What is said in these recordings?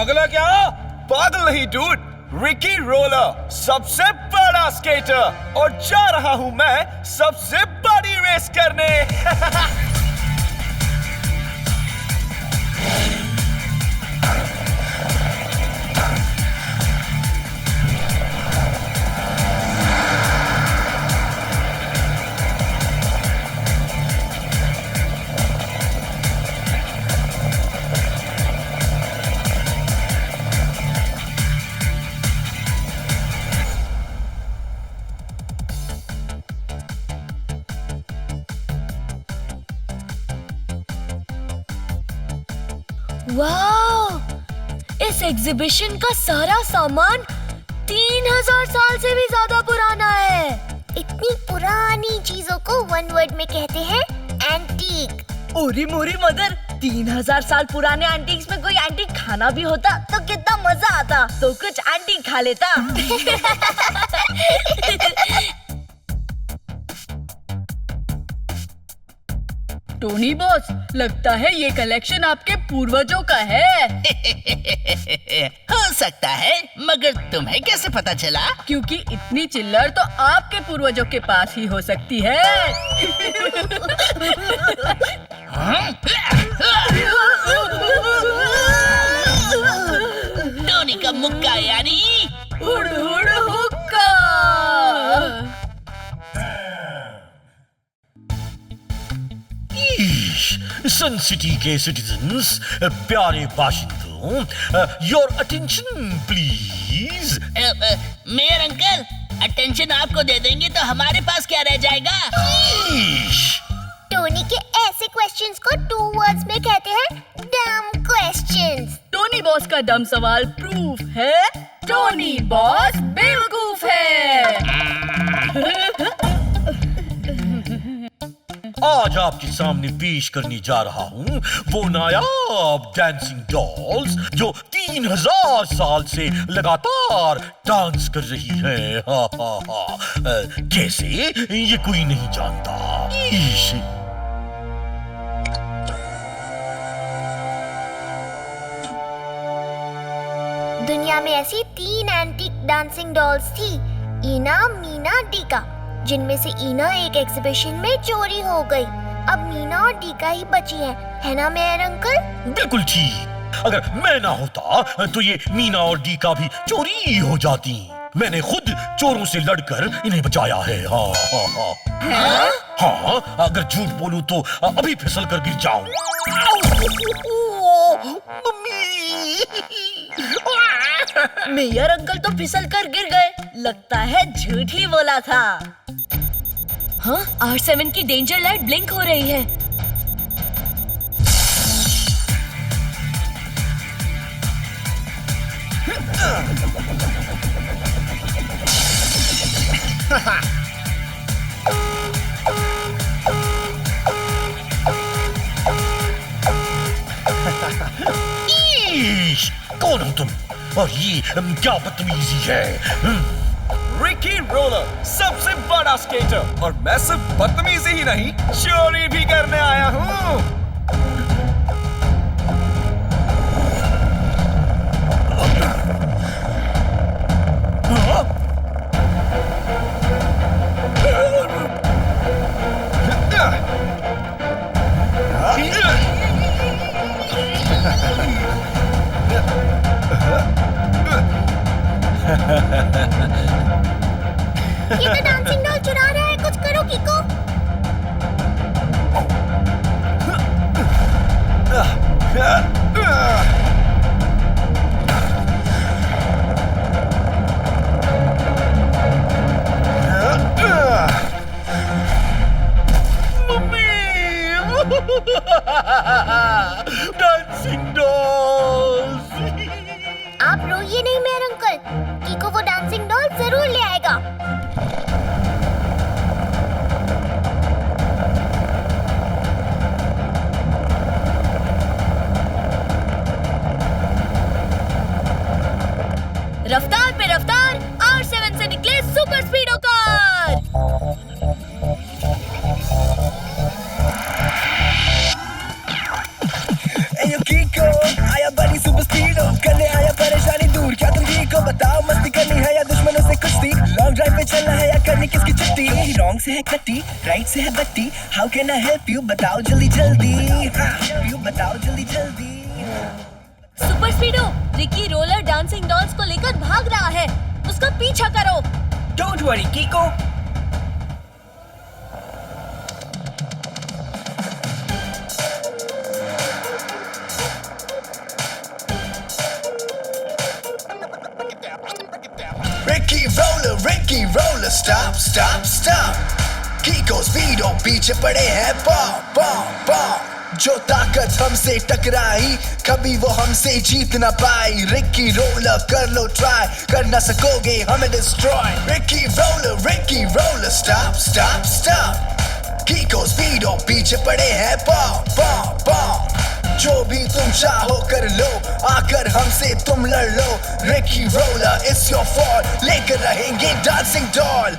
पागल है क्या? पागल नहीं डूड, रिकी रोलर सबसे बड़ा स्केटर और जा रहा हूं मैं सबसे बड़ी रेस करने। वाह! इस एग्जीबिशन का सारा सामान 3000 साल से भी ज्यादा पुराना है। इतनी पुरानी चीजों को वन वर्ड में कहते हैं एंटीक। ओरी मोरी मदर, 3000 साल पुराने एंटीक्स में कोई एंटीक खाना भी होता तो कितना मजा आता। तो कुछ एंटीक खा लेता। टोनी बॉस, लगता है ये कलेक्शन आपके पूर्वजों का है। हो सकता है, मगर तुम्हें कैसे पता चला? क्योंकि इतनी चिल्लर तो आपके पूर्वजों के पास ही हो सकती है। टोनी का मुक्का यानी हुड़ हुड़ हुक्का। सन सिटी के सिटीजन्स, प्यारे बाशिंदों, your attention please. Mayor uncle, attention आपको दे देंगे तो हमारे पास क्या रह जाएगा? टोनी के ऐसे क्वेश्चंस को 2 वर्ड्स में कहते हैं डम क्वेश्चंस। टोनी बॉस का डम सवाल प्रूफ है टोनी बॉस बेवकूफ है। आज आपके सामने पेश करने जा रहा हूँ वो नायाब डांसिंग डॉल्स जो 3000 साल से लगातार डांस कर रही है। कैसे, ये कोई नहीं जानता। दुनिया में ऐसी 3 एंटीक डांसिंग डॉल्स थी, ईना, मीना, डीका, जिनमें से ईना एक एग्जीबिशन में चोरी हो गई। अब मीना और डीका ही बची है ना मेयर अंकल? बिल्कुल ठीक। अगर मैं ना होता तो ये मीना और डीका भी चोरी हो जाती। मैंने खुद चोरों से लड़कर इन्हें बचाया है। हाँ, अगर झूठ बोलूं तो अभी फिसल कर गिर जाऊं। मेयर अंकल तो फिसल कर गिर गए। लगता है झूठ ही बोला था। हाँ, R7 की डेंजर लाइट ब्लिंक हो रही है। कौन हो तुम और ये क्या बदतमीजी है? रिकी रोलर सबसे बड़ा स्केटर और मैं सिर्फ बदतमीजी ही नहीं, चोरी भी करने आया हूँ। ये तो डांसिंग डॉल चुरा रहा है, कुछ करो किको। Dancing dolls. आप रोइए नहीं मेयर अंकल, किको वो डांसिंग डॉल जरूर ले आएगा। रफ्तार पे रफ्तार, R7 से निकले super स्पीडो car. Hey yo Kiko, आया बड़ी सुपर स्पीडो, कल आया लॉन्ग ड्राइव पे चलना है या करनी किसकी छुट्टी? रॉन्ग से है कट्टी, राइट से है बत्ती, how can I help you बताओ जल्दी जल्दी, यू बताओ जल्दी जल्दी। Super स्पीडो, Ricky roller dancing dolls को लेकर भाग रहा है, उसका पीछा करो। Don't worry कीको। Ricky roller, stop, stop, stop. Kiko Speedo पीछे पड़े हैं पॉप पॉप पॉप। जो ताकत हमसे टकराई कभी वो हमसे जीत ना पाई। रिकी रोलर कर लो ट्राई, कर ना सकोगे हमें destroy. Ricky roller, stop, stop, stop. Kiko Speedo पीछे पड़े हैं पॉप पॉप पॉप। जो भी तुम चाहो कर लो, आकर हमसे तुम लड़ लो। Ricky Roller it's your fault, लेकर रहेंगे डांसिंग डॉल।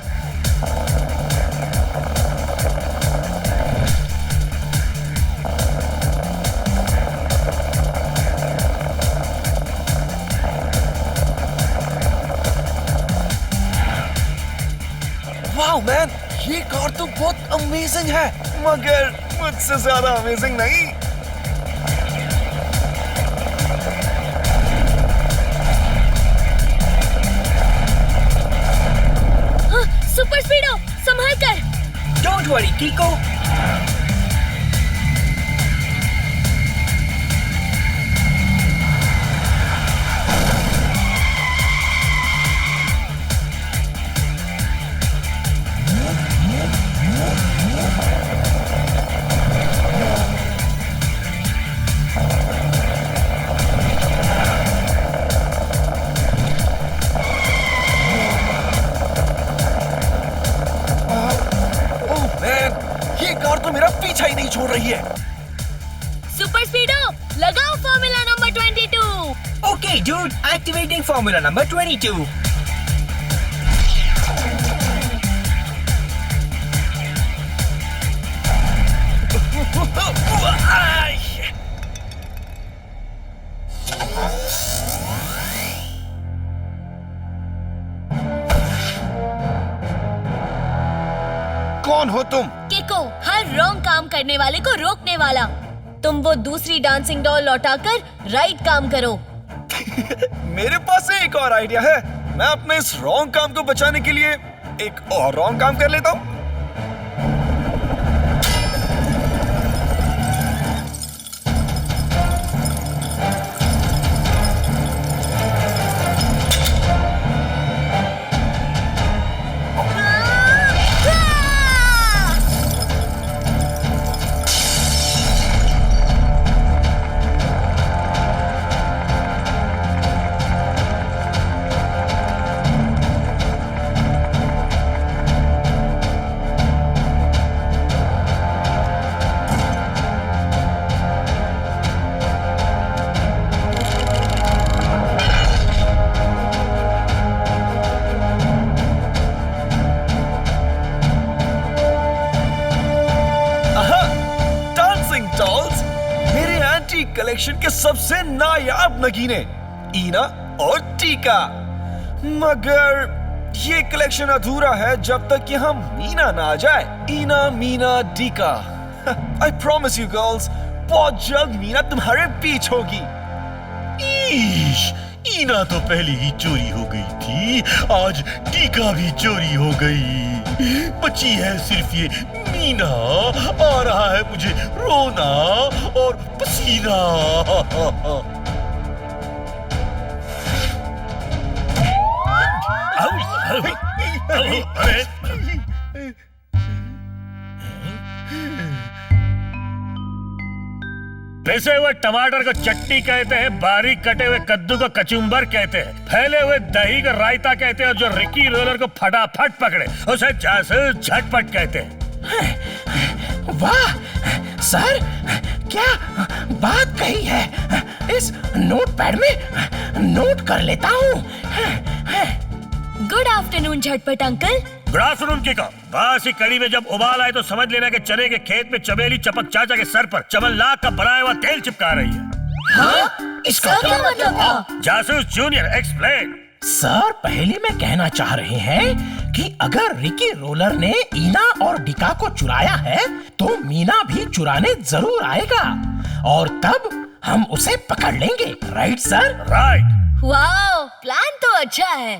वाओ मैन, ये कार तो बहुत अमेजिंग है, मगर मुझसे ज्यादा अमेजिंग नहीं। सुपर स्पीडो, संभाल कर। Don't worry कीको। पीछा ही नहीं छोड़ रही है। सुपर स्पीडो, लगाओ formula number 22। Okay dude, activating formula number 22। कौन हो तुम? किको, हर रॉन्ग काम करने वाले को रोकने वाला। तुम वो दूसरी डांसिंग डॉल लौटाकर राइट काम करो। मेरे पास एक और आइडिया है। मैं अपने इस रॉन्ग काम को बचाने के लिए एक और रॉन्ग काम कर लेता हूँ। कलेक्शन के सबसे नायाब नगीने ईना और टीका। मगर ये कलेक्शन अधूरा है जब तक यहाँ मीना ना आ जाए। ईना, मीना, टीका। I promise you girls, बहुत जल्द मीना तुम्हारे बीच होगी। ईश, ईना तो पहले ही चोरी हो गई थी, आज टीका भी चोरी हो गई। बची है सिर्फ ये मीना। आ रहा है मुझे रोना और पसीना। पिसे हुए टमाटर को चटनी कहते हैं, बारीक कटे हुए कद्दू को कचुम्बर कहते हैं, फैले हुए दही को रायता कहते हैं और जो रिकी रोलर को फटाफट पकड़े उसे जासूस झटपट कहते हैं। वाह सर, क्या बात कही है। इस नोटपैड में नोट कर लेता हूँ। गुड आफ्टरनून झटपट अंकल। Good afternoon किको। बासी कड़ी में जब उबाल आए तो समझ लेना कि चने के खेत में चमेली चपक चाचा के सर पर चमन लाख का बनाया हुआ तेल चिपका रही है। हाँ? इसका क्या मतलब था? जासूस जूनियर एक्सप्लेन। सर पहले मैं कहना चाह रहे हैं कि अगर रिकी रोलर ने ईना और डिका को चुराया है तो मीना भी चुराने जरूर आएगा और तब हम उसे पकड़ लेंगे, right sir? Right. Wow, plan तो अच्छा है।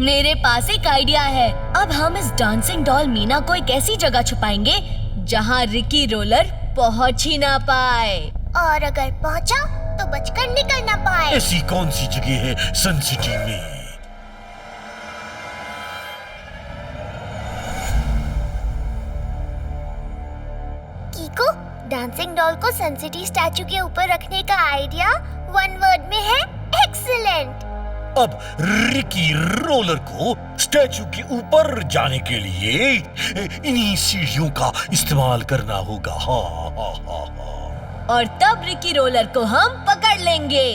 मेरे पास एक आइडिया है। अब हम इस डांसिंग डॉल मीना को एक ऐसी जगह छुपाएंगे जहाँ रिकी रोलर पहुँच ही ना पाए। और अगर पहुंचा तो बचकर निकल ना पाए। ऐसी कौन सी जगह है सन सिटी में? कीको, डांसिंग डॉल को सन सिटी स्टैचू के ऊपर रखने का आइडिया वन वर्ड में है एक्सीलेंट। अब रिकी रोलर को स्टैचू के ऊपर जाने के लिए इन्हीं सीढ़ियों का इस्तेमाल करना होगा। हाँ। और तब रिकी रोलर को हम पकड़ लेंगे।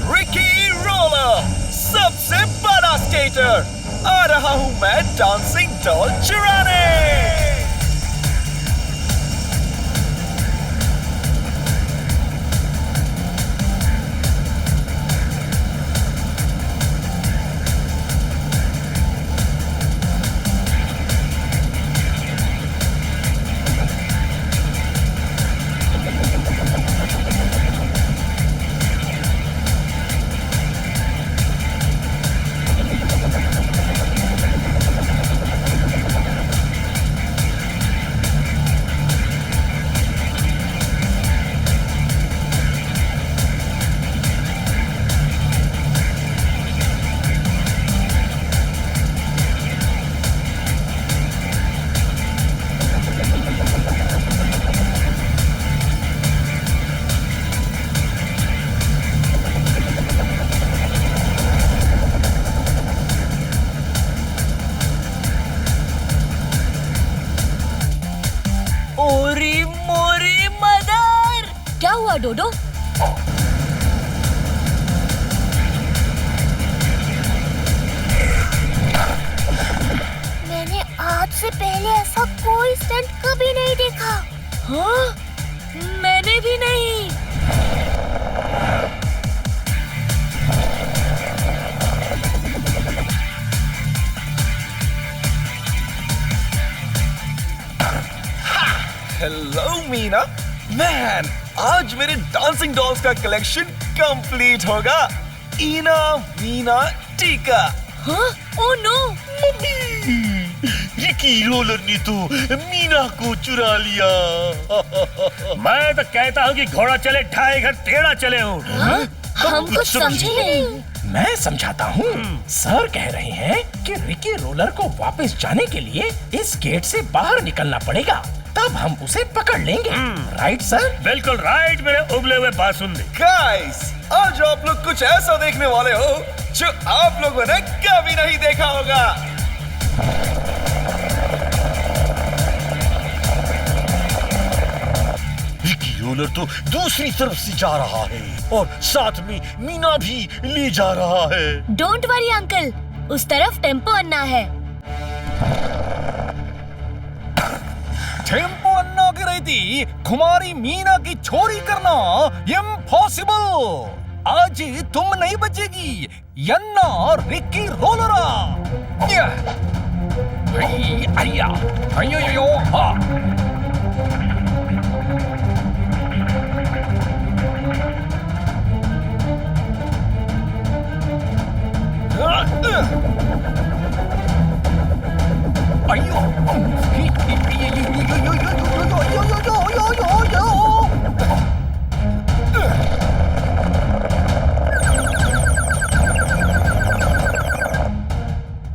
रिकी रोलर, सबसे बड़ा स्केटर, आ रहा हूं मैं डांसिंग डॉल चुराने। ओरी मोरी मदर! क्या हुआ डोडो? मैंने आज से पहले ऐसा कोई स्टंट कभी नहीं देखा। हाँ? मैंने भी नहीं। हेलो मीना, मैन, आज मेरे डांसिंग डॉल्स का कलेक्शन कंप्लीट होगा। ईना, मीना, टीका। हाँ? Oh no! रिकी रोलर ने तो मीना को चुरा लिया। मैं तो कहता हूँ कि घोड़ा चले ढाई घर टेढ़ा चले हूँ। हम कुछ समझे नहीं। मैं समझाता हूँ। सर कह रहे हैं कि रिकी रोलर को वापस जाने के लिए इस गेट से बाहर निकलना पड़ेगा, तब हम उसे पकड़ लेंगे, राइट सर? बिल्कुल राइट मेरे उबले हुए बासुंदी। गाइस, आज आप लोग कुछ ऐसा देखने वाले हो जो आप लोगों ने कभी नहीं देखा होगा। रिकी रोलर तो दूसरी तरफ से जा रहा है और साथ में मीना भी ले जा रहा है। डोंट वरी अंकल, उस तरफ टेम्पो अन्ना है। टेम्पो अन्ना की रहती कुमारी मीना की चोरी करना इम्पॉसिबल। आज तुम नहीं बचेगी यन्ना रिकी रोलरा।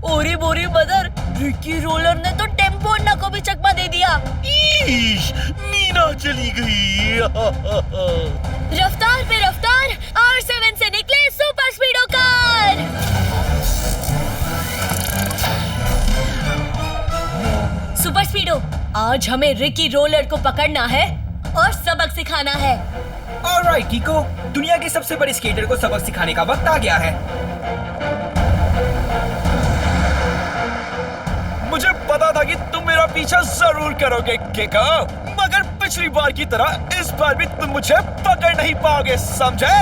ओरी बोरी मदर, रिकी रोलर ने तो टेम्पो अन्ना को भी चकमा दे दिया। मीना चली गई। रफ्तार पे रफ्तार, R7 से निकले सुपर स्पीडो कार। सुपर स्पीडो, आज हमें रिकी रोलर को पकड़ना है और सबक सिखाना है। ऑलराइट कीको, दुनिया के सबसे बड़े स्केटर को सबक सिखाने का वक्त आ गया है। मुझे पता था कि तुम मेरा पीछा जरूर करोगे कीको, मगर पिछली बार की तरह इस बार भी तुम मुझे पकड़ नहीं पाओगे, समझे?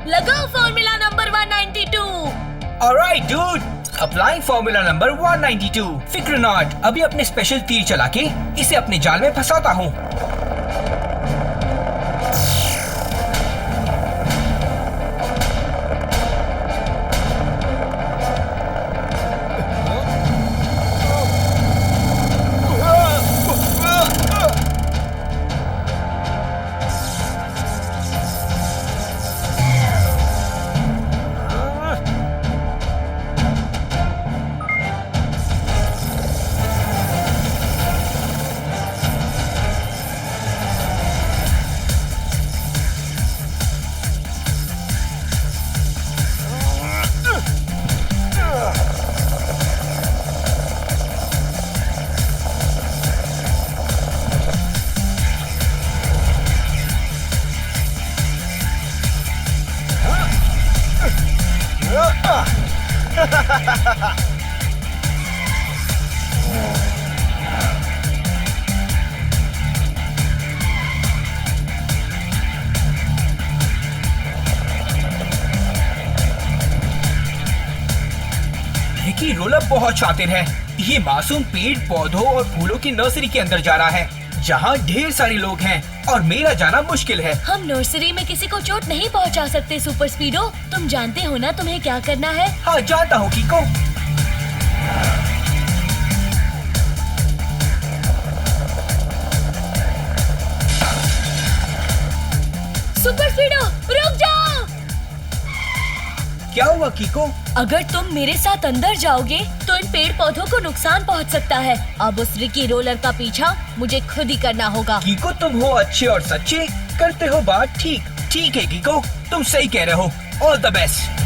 लगाओ formula number 192। Alright dude, applying formula number 192। फिक्र नॉट, अभी अपने स्पेशल तीर चला के इसे अपने जाल में फंसाता हूँ। रिकी रोलर बहुत शातिरा है। ये मासूम पेड़ पौधों और फूलों की नर्सरी के अंदर जा रहा है, जहाँ ढेर सारे लोग हैं और मेरा जाना मुश्किल है। हम नर्सरी में किसी को चोट नहीं पहुँचा सकते सुपर स्पीडो। तुम जानते हो ना तुम्हें क्या करना है? हाँ जानता हूँ कीको। सुपर स्पीडो रुक जाओ। क्या हुआ कीको? अगर तुम मेरे साथ अंदर जाओगे तो इन पेड़ पौधों को नुकसान पहुंच सकता है। अब उस रिकी रोलर का पीछा मुझे खुद ही करना होगा। कीको तुम हो अच्छे और सच्चे, करते हो बात ठीक। ठीक है कीको, तुम सही कह रहे हो। All the best.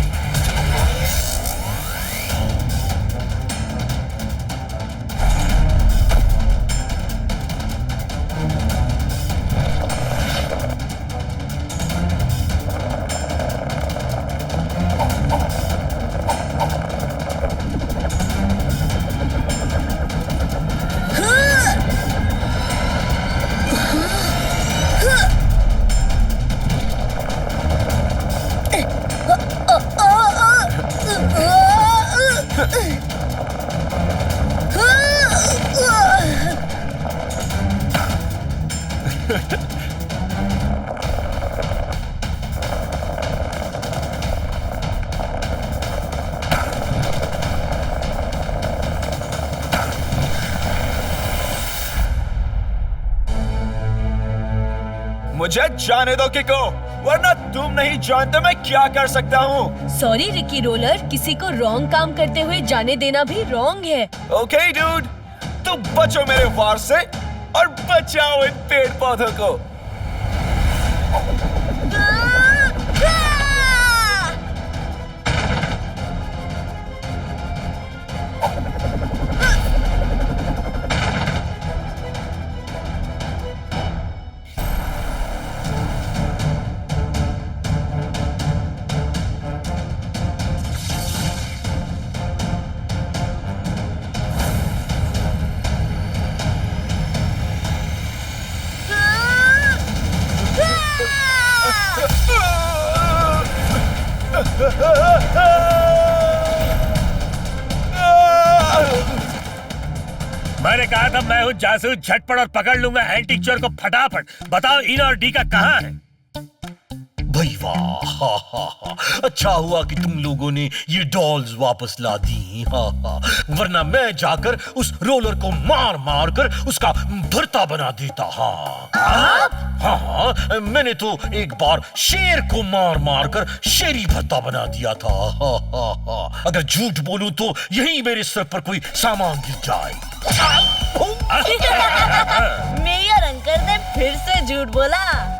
मुझे जाने दो कीको, वरना तुम नहीं जानते मैं क्या कर सकता हूँ। सॉरी रिकी रोलर, किसी को रॉन्ग काम करते हुए जाने देना भी रॉन्ग है। ओके डूड, तुम बचो मेरे वार से और बचाओ इन पेड़ पौधों को। मैंने कहा था मैं हूँ जासूस, झटपट और पकड़ लूंगा एंटीक चोर को फटाफट। बताओ इना और डी का कहाँ है? भाई वाह, हा, हा, हा। अच्छा हुआ कि तुम लोगों ने ये डॉल्स वापस ला दी, हा, हा। वरना मैं जाकर उस रोलर को मार मार कर उसका भरता बना देता। हाँ, मैंने तो एक बार शेर को मार मार कर शेरी भत्ता बना दिया था। अगर झूठ बोलूं तो यही मेरे सर पर कोई सामान गिर जाए। मेयर अंकल ने फिर से झूठ बोला।